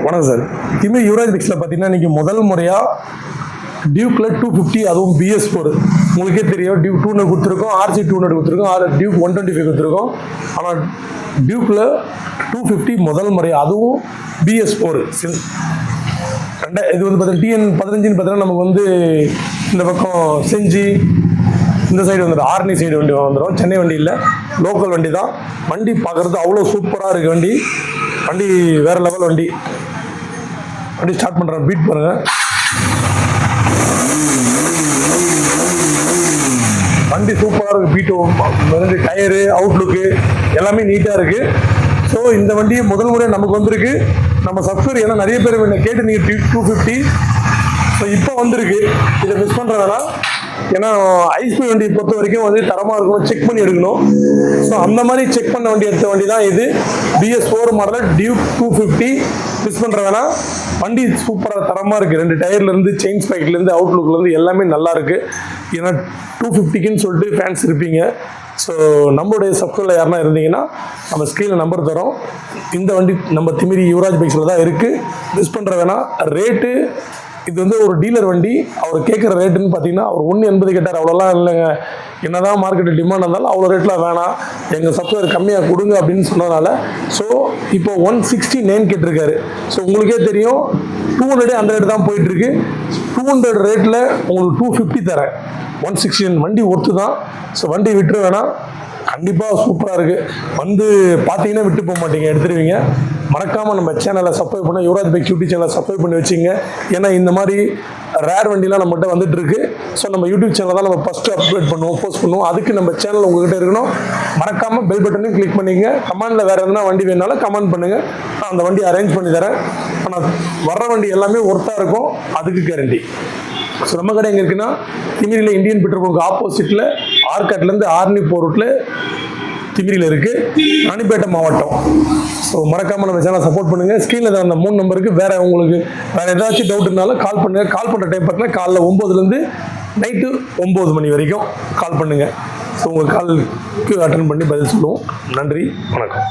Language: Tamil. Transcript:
வணக்கம் சார். திமிரி யுவராஜ் பைக்ஸில் பார்த்தீங்கன்னா இன்றைக்கி முதல் முறையாக டியூக்கில் 250, அதுவும் BS4 உங்களுக்கே தெரியும். டியூக் 200 கொடுத்துருக்கோம், RC 200 கொடுத்துருக்கோம், டியூக் 125 கொடுத்துருக்கோம். ஆனால் டியூக்கில் 250 முதல் முறையாக, அதுவும் BS4 இது வந்து பார்த்தீங்கன்னா TN 15 பார்த்தீங்கன்னா நமக்கு வந்து இந்த பக்கம் செஞ்சி, இந்த சைடு வந்துடும், ஆர்னி சைடு வண்டி வந்துடும். சென்னை வண்டி இல்லை, லோக்கல் வண்டி தான். வண்டி பார்க்குறது அவ்வளோ சூப்பராக இருக்குது. வண்டி வேறு லெவல் வண்டி ஸ்டார்ட் பண்ணுறேன். பீட் பாருங்கள். வண்டி சூப்பராக இருக்குது. பீட்டு, டயரு, அவுட்லுக்கு எல்லாமே நீட்டாக இருக்குது. ஸோ இந்த வண்டி முதல் முறை நமக்கு வந்திருக்கு. நம்ம சப்ஸ்கிரைபர் ஏன்னா நிறைய பேர் என்ன கேட்டு நீங்கள் 250 ஸோ இப்போ வந்திருக்கு. இதை மிஸ் பண்ணுறதுனா ஏன்னா ஐஸ்பி வண்டியை பொறுத்த வரைக்கும் வந்து தரமாக இருக்கணும், செக் பண்ணி எடுக்கணும். ஸோ அந்த மாதிரி செக் பண்ண வண்டி எடுத்த வண்டி தான் இது. BS4 model Duke 250. மிஸ் பண்ணுற வேணாம். வண்டி சூப்பராக தரமாக இருக்குது. 2 டயர்லேருந்து, செயின் ஸ்பைக்லேருந்து, அவுட்லுக்லேருந்து எல்லாமே நல்லா இருக்குது. ஏன்னா 250க்குன்னு சொல்லிட்டு ஃபேன்ஸ் இருப்பீங்க. ஸோ நம்மளுடைய சப்ஸ்கிரைபர் யாருன்னா இருந்தீங்கன்னா நம்ம ஸ்க்ரீனில் நம்பர் தரோம். இந்த வண்டி நம்ம திமிரி யுவராஜ் பைக்ஸில் தான் இருக்குது. மிஸ் பண்ணுற வேணாம். ரேட்டு இது வந்து ஒரு டீலர் வண்டி. அவர் கேட்குற ரேட்டுன்னு பார்த்தீங்கன்னா அவர் 180 கேட்டார். அவ்வளோலாம் இல்லைங்க, என்னதான் மார்க்கெட்டு டிமாண்ட் இருந்தாலும் அவ்வளோ ரேட்லாம் வேணாம், எங்கள் சப்ஸ்கிரைபர் கம்மியாக கொடுங்க அப்படின்னு சொன்னதுனால ஸோ இப்போ 169 கேட்டிருக்காரு. ஸோ உங்களுக்கே தெரியும் 200 அந்த ரேட்டு தான் போயிட்டுருக்கு. 200 ரேட்டில் உங்களுக்கு 250 தரேன். 169 வண்டி ஒர்த்து தான். ஸோ வண்டி விட்டுற வேணாம். கண்டிப்பாக சூப்பராக இருக்குது. வந்து பார்த்தீங்கன்னா விட்டு போக மாட்டீங்க, எடுத்துருவீங்க. மறக்காமல் நம்ம சேனலை சப்ஸ்கிரைப் பண்ண, யுவராஜ் பைக் யூடியூப் சேனலை சப்ஸ்கிரைப் பண்ணி வச்சுங்க. ஏன்னா இந்த மாதிரி ரேர் வண்டிலாம் நம்மகிட்ட வந்துட்டு இருக்கு. ஸோ நம்ம யூடியூப் சேனல் தான் நம்ம ஃபஸ்ட்டு அப்டேட் பண்ணுவோம், போஸ்ட் பண்ணுவோம். அதுக்கு நம்ம சேனல் உங்ககிட்ட இருக்கணும். மறக்காமல் பெல் பட்டனையும் கிளிக் பண்ணிக்கங்க. கமெண்டில் வேறு எதுனா வண்டி வேணாலும் கமெண்ட் பண்ணுங்கள், நான் அந்த வண்டி அரேஞ்ச் பண்ணி தரேன். ஆனால் வர்ற வண்டி எல்லாமே ஒர்த்தாக இருக்கும், அதுக்கு கேரண்டி. ஸோ நம்ம கடை எங்கே இருக்குன்னா திமிரியில் இந்தியன் பெட்ரோல் பங்க் ஆப்போசிட்டில் ஆர்காட்லேருந்து ஆர்னி போகிற ரூட்டில் திமிரியில் இருக்குது, ராணிப்பேட்டை மாவட்டம். ஸோ மறக்காமல் நம்ம சேனலை சப்போர்ட் பண்ணுங்கள். ஸ்க்ரீனில் அந்த 3 நம்பருக்கு வேறு உங்களுக்கு வேறு ஏதாச்சும் டவுட் இருந்தாலும் கால் பண்ணுங்கள். கால் பண்ணுற டைம் பார்த்தீங்கன்னா காலைல 9லேருந்து நைட்டு 9 மணி வரைக்கும் கால் பண்ணுங்கள். ஸோ உங்கள் காலுக்கு அட்டன் பண்ணி பதில் சொல்லுவோம். நன்றி, வணக்கம்.